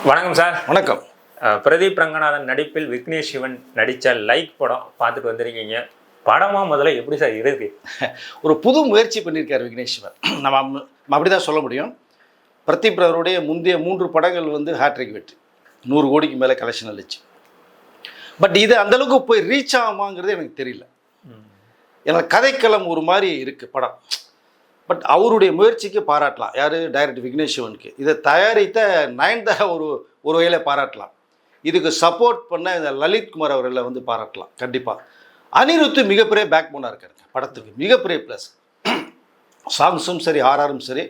வணக்கம் சார். வணக்கம். பிரதீப் ரங்கநாதன் நடிப்பில் விக்னேஷ் சிவன் நடித்த லைக் படம் பார்த்துட்டு வந்திருக்கீங்க. படமா முதல்ல எப்படி சார் இருக்கு? ஒரு புது முயற்சி பண்ணியிருக்கார் விக்னேஷ் சிவன். நம்ம அப்படி தான் சொல்ல முடியும். பிரதீப் அவருடைய முந்தைய 3 படங்கள் ஹேட்ரிக் வெற்றி, 100 கோடிக்கு மேலே கலெக்ஷன் அளிச்சு. பட் இது அந்தளவுக்கு போய் ரீச் ஆகுமாங்கிறது எனக்கு தெரியல. ஏன்னா கதைக்களம் ஒரு மாதிரி இருக்குது படம். பட் அவருடைய முயற்சிக்கு பாராட்டலாம். யார்? டைரக்டர் விக்னேஷ் சிவனுக்கு. இதை தயாரித்த நயன்தாரா ஒரு வகையில் பாராட்டலாம். இதுக்கு சப்போர்ட் பண்ண இந்த லலித் குமார் அவர்களை பாராட்டலாம் கண்டிப்பாக. அனிருத்து மிகப்பெரிய பேக் போனாக இருக்காருங்க படத்துக்கு, மிகப்பெரிய ப்ளஸ். சாங்ஸும் சரி, ஆர்ஆரும் சரி,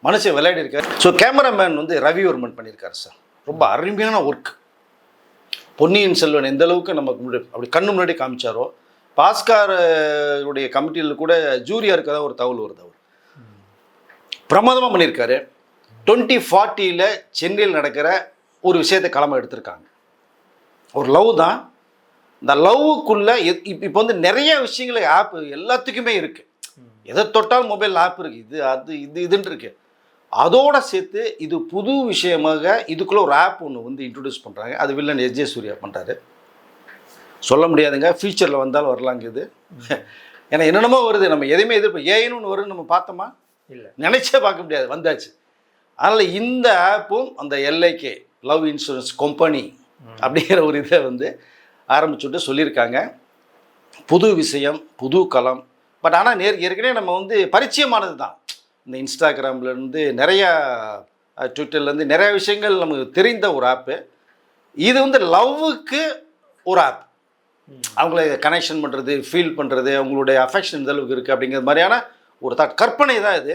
மனுஷன் விளையாடி இருக்காரு. ஸோ கேமராமேன் ரவிவர்மன் பண்ணியிருக்காரு சார். ரொம்ப அருமையான ஒர்க். பொன்னியின் செல்வன் எந்த அளவுக்கு நமக்கு அப்படி கண்ணு முன்னாடி காமிச்சாரோ, பாஸ்காருடைய கமிட்டியில் கூட ஜூரியாக இருக்கதான் ஒரு தகவல் வருது. அவர் பிரமாதமாக பண்ணியிருக்காரு. 2040 சென்னையில் நடக்கிற ஒரு விஷயத்தை களமாக எடுத்திருக்காங்க. ஒரு லவ் தான். இந்த லவ்வுக்குள்ளே இப்போ நிறைய விஷயங்கள் ஆப் எல்லாத்துக்குமே இருக்குது. எதை தொட்டால் மொபைல் ஆப் இருக்குது, இது அது இதுன்னு இருக்குது. அதோடு சேர்த்து இது புது விஷயமாக இதுக்குள்ளே ஒரு ஆப் ஒன்று இன்ட்ரடியூஸ் பண்ணுறாங்க. அது வில்லன் எஸ்.ஜே. சூர்யா பண்ணுறாரு. சொல்ல முடியாதுங்க, ஃபியூச்சரில் வந்தாலும் வரலாங்க இது. ஏன்னா என்னென்னமோ வருது. நம்ம எதையுமே ஏன்னு ஒன்று வருதுன்னு நம்ம பார்த்தோமா? இல்லை, நினைச்சே பார்க்க முடியாது, வந்தாச்சு. அதனால் இந்த ஆப்பும் அந்த எல்ஐகே லவ் இன்சூரன்ஸ் கம்பெனி அப்படிங்கிற ஒரு இதை ஆரம்பிச்சுட்டு சொல்லியிருக்காங்க. புது விஷயம், புது களம். பட் ஆனால் ஏற்கனவே நம்ம பரிச்சயமானது தான். இந்த இன்ஸ்டாகிராம்லேருந்து நிறையா, ட்விட்டர்லேருந்து நிறையா விஷயங்கள் நமக்கு தெரிந்த ஒரு ஆப்பு. இது லவ்வுக்கு ஒரு ஆப். அவங்கள கனெக்ஷன் பண்ணுறது, ஃபீல் பண்ணுறது, அவங்களுடைய அஃபெக்ஷன் எந்த அளவுக்கு இருக்குது அப்படிங்கிற மாதிரியான ஒரு கற்பனை தான் இது.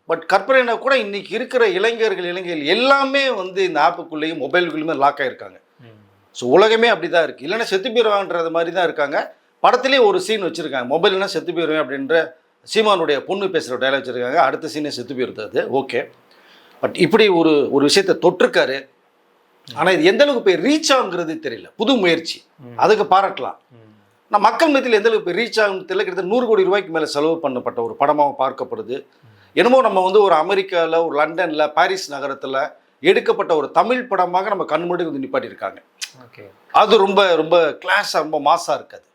பட் கற்பனைனா கூட இன்றைக்கி இருக்கிற இளைஞர்கள் எல்லாமே இந்த ஆப்புக்குள்ளேயும் மொபைலுக்குள்ளேயுமே லாக் ஆகிருக்காங்க. ஸோ உலகமே அப்படி தான் இருக்குது. இல்லைன்னா செத்து போயிடுவாங்கன்றது மாதிரி தான் இருக்காங்க. படத்துலேயே ஒரு சீன் வச்சுருக்காங்க, மொபைல்னா செத்து போயிடுவேன் அப்படின்ற சீமானுடைய பொண்ணு பேசுகிற டைலாக் வச்சுருக்காங்க. அடுத்த சீனே செத்து போயிடுது அது. ஓகே, பட் இப்படி ஒரு விஷயத்தை தொட்டிருக்காரு. ஆனால் இது எந்த அளவுக்கு போய் ரீச் ஆகுங்கிறது தெரியல. புது முயற்சி, அதுக்கு பாராட்டலாம். நான் மக்கள் மத்தியில் எந்த அளவுக்கு ரீச் ஆகும் தெரியல. கிட்டத்தட்ட 100 கோடி ரூபாய்க்கு மேலே செலவு பண்ணப்பட்ட ஒரு படமாக பார்க்கப்படுது. என்னமோ நம்ம ஒரு அமெரிக்காவில், ஒரு லண்டனில், பாரிஸ் நகரத்தில் எடுக்கப்பட்ட ஒரு தமிழ் படமாக நம்ம கண் முன்னாடி நிப்பாட்டியிருக்காங்க. அது ரொம்ப ரொம்ப கிளாஸாக, ரொம்ப மாஸாக இருக்காது.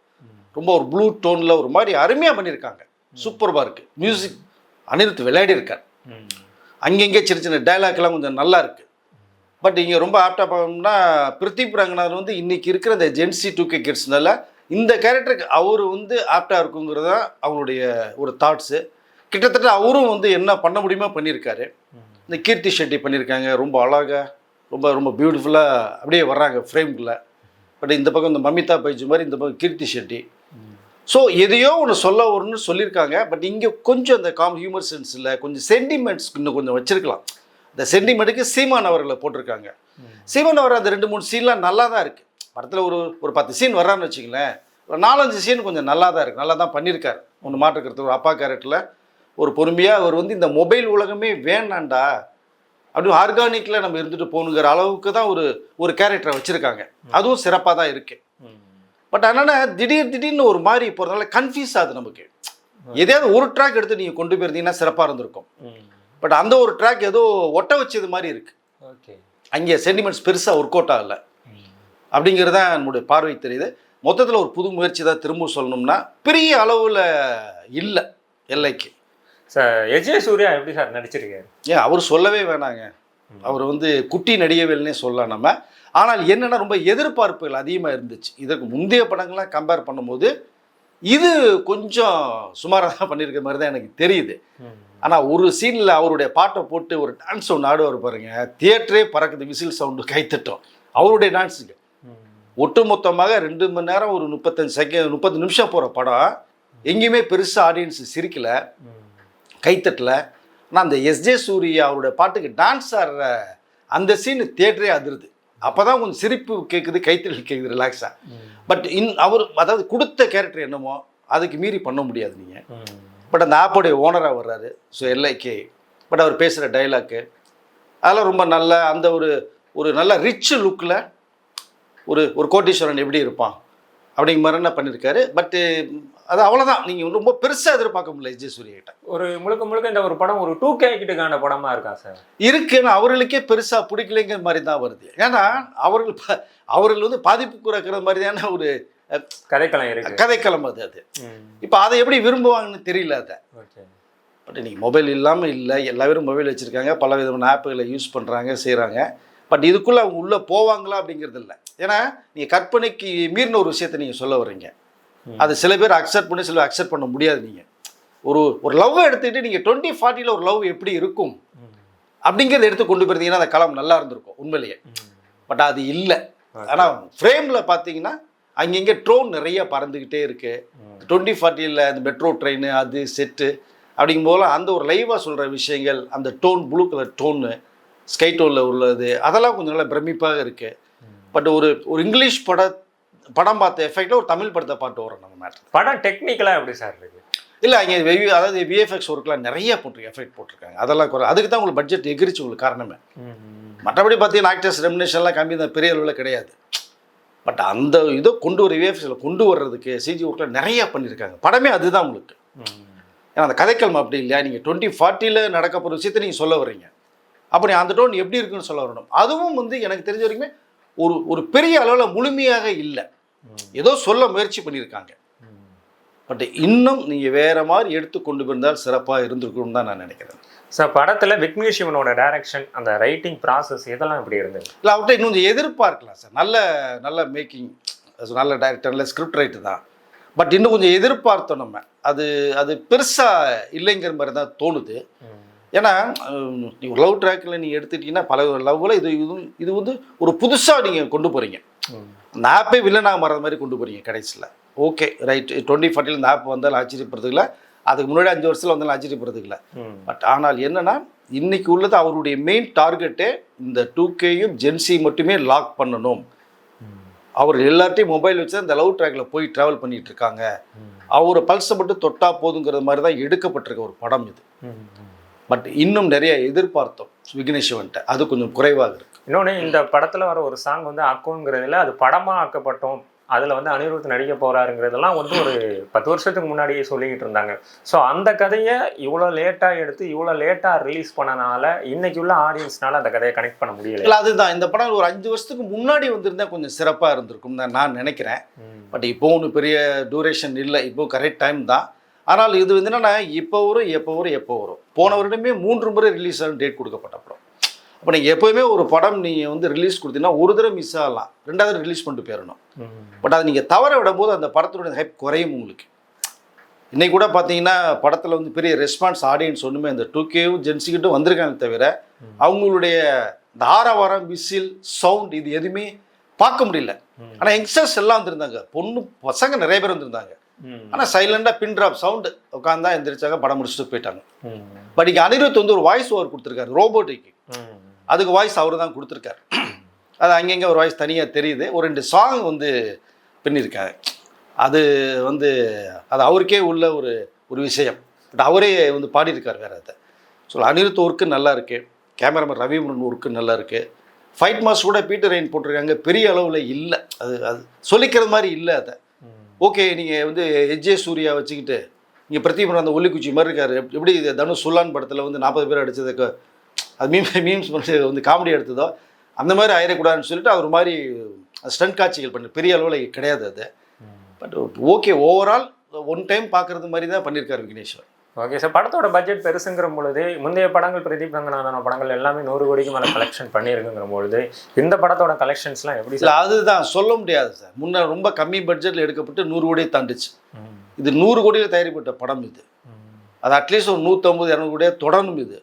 ரொம்ப ஒரு ப்ளூ டோனில் ஒரு மாதிரி அருமையாக பண்ணியிருக்காங்க. சூப்பராக இருக்குது. மியூசிக் அனிருத் விளையாடி இருக்கார். அங்கங்கே சின்ன சின்ன டைலாக்லாம் கொஞ்சம் நல்லா இருக்குது. பட் இங்கே ரொம்ப ஆப்டாக பார்த்தோம்னா பிரதீப் ரங்கநாதன் இன்றைக்கி இருக்கிற இந்த ஜென்சி 2K கிட்ஸ்னால இந்த கேரக்டருக்கு அவர் ஆப்டாக இருக்குங்கிறது தான் அவங்களுடைய ஒரு தாட்ஸு. கிட்டத்தட்ட அவரும் என்ன பண்ண முடியுமோ பண்ணியிருக்காரு. இந்த கீர்த்தி ஷெட்டி பண்ணியிருக்காங்க. ரொம்ப அழகாக, ரொம்ப ரொம்ப பியூட்டிஃபுல்லாக அப்படியே வர்றாங்க ஃப்ரேம்குள்ளே. பட் இந்த பக்கம் இந்த மமிதா பைஜு மாதிரி, இந்த பக்கம் கீர்த்தி ஷெட்டி. ஸோ எதையோ ஒன்று சொல்ல வரும்னு சொல்லியிருக்காங்க. பட் இங்கே கொஞ்சம் இந்த ஹியூமர் சென்ஸ் இல்லை, கொஞ்சம் சென்டிமெண்ட்ஸ் இன்னும் கொஞ்சம் வச்சுருக்கலாம். இந்த சென்டிமெண்ட்டுக்கு சீமான் அவர்களை போட்டிருக்காங்க. சீமான் அவர் அந்த 2-3 சீன்லாம் நல்லா தான் இருக்குது. படத்தில் ஒரு 10 சீன் வர்றான்னு வச்சுங்களேன், ஒரு 4-5 சீன் கொஞ்சம் நல்லா தான் இருக்குது, நல்லா தான் பண்ணியிருக்காரு. ஒன்று மாற்றுக்கிறது. ஒரு அப்பா கேரக்டரில் ஒரு பொறுமையாக அவர் இந்த மொபைல் உலகமே வேணாண்டா, அப்படி ஆர்கானிக்கில் நம்ம இருந்துட்டு போகணுங்கிற அளவுக்கு தான் ஒரு கேரக்டரை வச்சுருக்காங்க. அதுவும் சிறப்பாக தான் இருக்குது. பட் ஆனால் திடீர்னு ஒரு மாதிரி போகிறதுனால கன்ஃபியூஸ் ஆகுது நமக்கு. எதையாவது ஒரு ட்ராக் எடுத்து நீங்கள் கொண்டு போயிருந்தீங்கன்னா சிறப்பாக இருந்திருக்கும். பட் அந்த ஒரு ட்ராக் ஏதோ ஒட்ட வச்சது மாதிரி இருக்குது. ஓகே, அங்கே சென்டிமெண்ட்ஸ் பெருசாக ஒர்க் அவுட் ஆகலை அப்படிங்கிறது தான் நம்முடைய பார்வை தெரியுது. மொத்தத்தில் ஒரு புது முயற்சி தான். திரும்ப சொல்லணும்னா பெரிய அளவில் இல்லை எல்லைக்கு. Sir S J. சூர்யா எப்படி சார் நடிச்சிருக்காரு? அவர் சொல்லவே வேணாங்க. அவர் குட்டி நடிகவேல்னே சொல்லலாம் நம்ம. ஆனால் என்னென்னா ரொம்ப எதிர்பார்ப்புகள் அதிகமாக இருந்துச்சு. இதற்கு முந்தைய படங்கள்லாம் கம்பேர் பண்ணும்போது இது கொஞ்சம் சுமாராக தான் பண்ணியிருக்க மாதிரி தான் எனக்கு தெரியுது. ஆனால் ஒரு சீனில் அவருடைய பாட்டை போட்டு ஒரு டான்ஸ் ஒன்று ஆடுவார் பாருங்க, தியேட்டரே பறக்குது, விசில் சவுண்டு, கைத்தட்டும் அவருடைய டான்ஸுக்கு. ஒட்டுமொத்தமாக 2 மணி நேரம் ஒரு 30 நிமிஷம் போகிற படம் எங்கேயுமே பெருசாக ஆடியன்ஸு சிரிக்கலை, கைத்தட்டலை. ஆனால் அந்த எஸ்.ஜே. சூர்யா அவருடைய பாட்டுக்கு டான்ஸ் ஆடுற அந்த சீனு தியேட்டரே அதிருது. அப்போ தான் கொஞ்சம் சிரிப்பு கேட்குது, கைத்தட்டல் கேட்குது, ரிலாக்ஸாக. பட் அவர் அதாவது கொடுத்த கேரக்டர் என்னமோ அதுக்கு மீறி பண்ண முடியாது நீங்கள். பட் அந்த ஆப்போடைய ஓனராக வர்றாரு. ஸோ எல்ஐகே. பட் அவர் பேசுகிற டைலாக்கு அதெல்லாம் ரொம்ப நல்ல அந்த ஒரு நல்ல ரிச் லுக்கில் ஒரு கோட்டீஸ்வரன் எப்படி இருப்பான் அப்படிங்கிற மாதிரி என்ன பண்ணியிருக்காரு. பட்டு அது அவ்வளோதான். நீங்கள் ரொம்ப பெருசாக எதிர்பார்க்க முடியல விஜய் சூர்யா கிட்ட. ஒரு முழுக்க முழுக்க இந்த ஒரு படம் ஒரு 2K கிட்டுக்கான படமா இருக்கா சார்? இருக்குன்னு அவர்களுக்கே பெருசாக பிடிக்கலைங்கிற மாதிரி தான் வருது. ஏன்னா அவர்கள் வந்து பாதிப்புக்குறக்கிற மாதிரியான ஒரு கதைக்களம் இருக்கு. கதைக்களம் அது. இப்போ அதை எப்படி விரும்புவாங்கன்னு தெரியல. அதை பட் இன்னைக்கு மொபைல் இல்லாமல் இல்லை, எல்லா பேரும் மொபைல் வச்சுருக்காங்க, பல விதமான ஆப்புகளை யூஸ் பண்ணுறாங்க, செய்கிறாங்க. பட் இதுக்குள்ளே அவங்க உள்ளே போவாங்களா அப்படிங்கிறது இல்லை. ஏன்னா நீங்கள் கற்பனைக்கு மீறின ஒரு விஷயத்தை நீங்கள் சொல்ல வர்றீங்க. அது சில பேர் அக்செப்ட் பண்ணி, சில பேர் அக்செப்ட் பண்ண முடியாது. நீங்கள் ஒரு லவ்வை எடுத்துக்கிட்டு நீங்கள் 2040 ஒரு லவ் எப்படி இருக்கும் அப்படிங்கிறத எடுத்து கொண்டு போயிருந்தீங்கன்னா அந்த களம் நல்லா இருந்திருக்கும் உண்மையிலேயே. பட் அது இல்லை. ஆனால் ஃப்ரேமில் பார்த்தீங்கன்னா அங்கங்கே ட்ரோன் நிறைய பறந்துக்கிட்டே இருக்குது. 2040 அந்த மெட்ரோ ட்ரெயின், அது செட்டு அப்படிங்கும் போல அந்த ஒரு லைவாக சொல்கிற விஷயங்கள், அந்த tone, blue colour tone, sky டோனில் உள்ளது, அதெல்லாம் கொஞ்சம் நல்லா பிரமிப்பாக இருக்குது. பட் ஒரு இங்கிலீஷ் படம் பார்த்த எஃபெக்டில் ஒரு தமிழ் படத்தை பார்த்து வரோம் நம்ம மேட்ரு. படம் டெக்னிக்கலாக எப்படி சார் இருக்குது? இல்லை, அங்கே அதாவது விஎஃப்எக்ஸ் ஒர்க்கெலாம் நிறைய எஃபெக்ட் போட்டிருக்காங்க. அதெல்லாம் குறை. அதுக்கு தான் உங்களுக்கு பட்ஜெட் எகிரிச்சு உங்களுக்கு காரணமே. மற்றபடி பார்த்தீங்கன்னா ஆக்டர்ஸ் ரெமினேஷன்லாம் கம்மி தான், பெரிய அளவில் கிடையாது. பட் அந்த இதை கொண்டு வர விஎஃப்எக்ஸில் கொண்டு வர்றதுக்கு சிஜி ஒர்க்கில் நிறையா பண்ணியிருக்காங்க. படமே அதுதான் உங்களுக்கு. ஏன்னா அந்த கதைக்களம் அப்படி இல்லையா? நீங்கள் 2040 நடக்க போகிற விஷயத்தை நீங்கள் சொல்ல வர்றீங்க. அப்படி அந்த டோன் எப்படி இருக்குன்னு சொல்ல வரணும். அதுவும் வந்து எனக்கு தெரிஞ்ச வரைக்குமே ஒரு பெரிய அளவில் முழுமையாக இல்லை. ஏதோ சொல்ல முயற்சி பண்ணியிருக்காங்க. பட் இன்னும் நீங்கள் வேறு மாதிரி எடுத்து கொண்டு போயிருந்தால் சிறப்பாக இருந்திருக்குன்னு தான் நான் நினைக்கிறேன். சார், படத்தில் விக்னேஷ் சிவனோட டைரக்ஷன், அந்த ரைட்டிங் ப்ராசஸ் இதெல்லாம் எப்படி இருந்தது? இல்லை, அவர்கிட்ட இன்னும் கொஞ்சம் எதிர்பார்க்கலாம் சார். நல்ல மேக்கிங், நல்ல டைரக்டர், நல்ல ஸ்கிரிப்ட் ரைட்டு தான். பட் இன்னும் கொஞ்சம் எதிர்பார்த்தோம் நம்ம. அது பெருசாக இல்லைங்கிற மாதிரி தான் தோணுது. ஏன்னா லவ் ட்ராக்கில் நீங்கள் எடுத்துக்கிட்டிங்கன்னா பல லவ்வில் இது வந்து ஒரு புதுசாக நீங்கள் கொண்டு போகிறீங்க. அந்த ஆப்பே வில்லனாக மாறுற மாதிரி கொண்டு போகிறீங்க கடைசியில். ஓகே ரைட், 2040 இந்த ஆப் வந்தாலும் ஆச்சரியப்படுறதுக்கு இல்லை, அதுக்கு முன்னாடி 5 வருஷத்தில் வந்தாலும் ஆச்சரியப்படுறதுக்கு இல்லை. பட் ஆனால் என்னென்னா இன்றைக்கி உள்ளது அவருடைய மெயின் டார்கெட்டே இந்த 2Kயும் ஜென்சி மட்டுமே லாக் பண்ணணும். அவர் எல்லார்ட்டையும் மொபைல் வச்சு அந்த லவ் ட்ராக்கில் போய் ட்ராவல் பண்ணிகிட்டு இருக்காங்க. அவரை பல்ஸை மட்டும் தொட்டா போதுங்கிறது மாதிரி தான் எடுக்கப்பட்டிருக்க ஒரு படம் இது. பட் இன்னும் நிறைய எதிர்பார்த்தோம் விக்னேஷ் சிவன்ட்ட, அது கொஞ்சம் குறைவாக இருக்குது. இன்னொன்று, இந்த படத்தில் வர ஒரு சாங் வந்து அக்கோங்கிறதுல அது படமாக ஆக்கப்பட்டோம், அதில் வந்து அனிருத் நடிக்க போகிறாருங்கிறதெல்லாம் வந்து ஒரு 10 வருஷத்துக்கு முன்னாடியே சொல்லிக்கிட்டு இருந்தாங்க. ஸோ அந்த கதையை இவ்வளோ லேட்டாக எடுத்து இவ்வளோ லேட்டாக ரிலீஸ் பண்ணனால இன்னைக்கு உள்ள ஆடியன்ஸ்னால அந்த கதையை கனெக்ட் பண்ண முடியல. இல்லை, அதுதான் இந்த படம் ஒரு 5 வருஷத்துக்கு முன்னாடி வந்திருந்தா கொஞ்சம் சிறப்பாக இருந்திருக்கும் தான் நான் நினைக்கிறேன். பட் இப்போ ஒன்றும் பெரிய டூரேஷன் இல்லை, இப்போ கரெக்ட் டைம் தான். ஆனால் இது வந்து என்னன்னா எப்போ வரும். போன வருடமே 3 முறை ரிலீஸ் ஆகும் டேட் கொடுக்கப்பட்ட படம். அப்போ நீங்கள் எப்போவுமே ஒரு படம் நீங்கள் வந்து ரிலீஸ் கொடுத்தீங்கன்னா ஒரு தடவை மிஸ் ஆகலாம், 2வது ரிலீஸ் பண்ணிட்டு போயிடணும். பட் அதை நீங்கள் தவற விடும்போது அந்த படத்தினுடைய ஹைப் குறையும் உங்களுக்கு. இன்றைக்கி கூட பார்த்தீங்கன்னா படத்தில் வந்து பெரிய ரெஸ்பான்ஸ் ஆடியன்ஸ் ஒன்றுமே அந்த 2Kயும் ஜென்சிக்கிட்டும் வந்திருக்காங்க தவிர அவங்களுடைய இந்த ஆரவாரம், விசில், சவுண்ட் இது எதுவுமே பார்க்க முடியல. ஆனால் யங்ஸ்டர்ஸ் எல்லாம் வந்திருந்தாங்க, பசங்க நிறைய பேர் வந்திருந்தாங்க. ஆனால் சைலண்டாக பின் ட்ராப் சவுண்டு உட்காந்தா எந்திரிச்சாங்க, படம் முடிச்சுட்டு போயிட்டாங்க. பட் இங்கே அனிருத் வந்து ஒரு வாய்ஸ் ஓவர் கொடுத்துருக்காரு ரோபோட்டிக்கு. அதுக்கு வாய்ஸ் அவர் தான் கொடுத்துருக்காரு. அது அங்கங்கே ஒரு வாய்ஸ் தனியாக தெரியுது. ஒரு 2 சாங் வந்து பின்னிருக்காரு. அது வந்து அது அவருக்கே உள்ள ஒரு விஷயம். பட் அவரே வந்து பாடியிருக்கார் வேறு. அதை ஸோ அனிருத் ஒர்க்கு நல்லா இருக்குது, கேமராமேன் ரவிமுருகன் ஒர்க்கு நல்லா இருக்குது. ஃபைட் மாஸ் கூட பீட்டர் ரெயின் போட்டிருக்காங்க, பெரிய அளவில் இல்லை. அது சொல்லிக்கிறது மாதிரி இல்லை. அதை ஓகே, நீங்கள் வந்து எஜ்ஜே சூர்யா வச்சுக்கிட்டு இங்கே பிரதீபன் அந்த ஒல்லிக்குச்சி மாதிரி இருக்கார். எப்படி தனுஷ் சுல்லான் படத்தில் வந்து 40 பேர் அடித்ததுக்கு அது மீம்ஸ் பண்ணி வந்து காமெடி எடுத்ததோ அந்த மாதிரி ஆயிடக்கூடாதுன்னு சொல்லிட்டு அவர் மாதிரி ஸ்டண்ட் காட்சிகள் பண்ணி பெரிய அளவில் கிடையாது அது. But okay, overall one time பார்க்குறது மாதிரி தான் பண்ணியிருக்காரு விக்னேஷ். ஓகே சார், படத்தோட பட்ஜெட் பெருசுங்கிற பொழுது முந்தைய படங்கள் பிரதீப் ரங்கநாதன படங்கள் எல்லாமே 100 கோடிக்கு மேலே கலெக்ஷன் பண்ணியிருக்குங்கிற பொழுது இந்த படத்தோட கலெக்ஷன்ஸ்லாம் எப்படி சார்? அதுதான் சொல்ல முடியாது சார். முன்னே ரொம்ப கம்மி பட்ஜெட்டில் எடுக்கப்பட்டு 100 கோடியை தாண்டிச்சு. இது 100 கோடியில் தயாரிப்பட்ட படம் இது. அது அட்லீஸ்ட் ஒரு 150-200 கோடியாக தொடரணும் இது.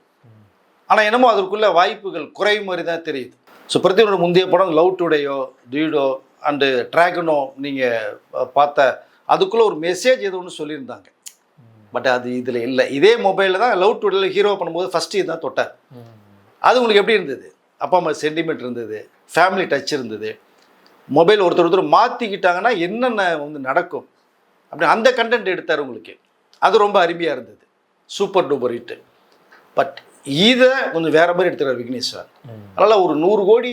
ஆனால் என்னமோ அதற்குள்ள வாய்ப்புகள் குறைவு மாதிரி தான் தெரியுது. ஸோ பிரதீபோட முந்தைய படம் லவ் டுடேயோ, டியூடோ அண்டு ட்ராகனோ நீங்கள் பார்த்த அதுக்குள்ளே ஒரு மெசேஜ் எது ஒன்று சொல்லியிருந்தாங்க. பட் அது இதில் இல்லை. இதே மொபைலில் தான் லவ் டுடேல ஹீரோ பண்ணும்போது ஃபஸ்ட்டு இதுதான் தொட்டார். அது உங்களுக்கு எப்படி இருந்தது? அப்பா அம்மா சென்டிமெண்ட் இருந்தது, ஃபேமிலி டச் இருந்தது. மொபைல் ஒருத்தர் மாற்றிக்கிட்டாங்கன்னா என்னென்ன வந்து நடக்கும் அப்படி அந்த கண்டென்ட் எடுத்தார் உங்களுக்கு. அது ரொம்ப அருமையாக இருந்தது, சூப்பர் டூப்பர் ஹிட்டு. பட் இதை கொஞ்சம் வேற மாதிரி எடுத்துக்கிறார் விக்னேஷ் சார். அதனால் ஒரு 100 கோடி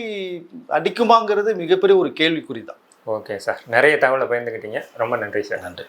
அடிக்குமாங்கிறது மிகப்பெரிய ஒரு கேள்விக்குறி தான். ஓகே சார், நிறைய தகவலை பயந்துக்கிட்டீங்க, ரொம்ப நன்றி சார். நன்றி.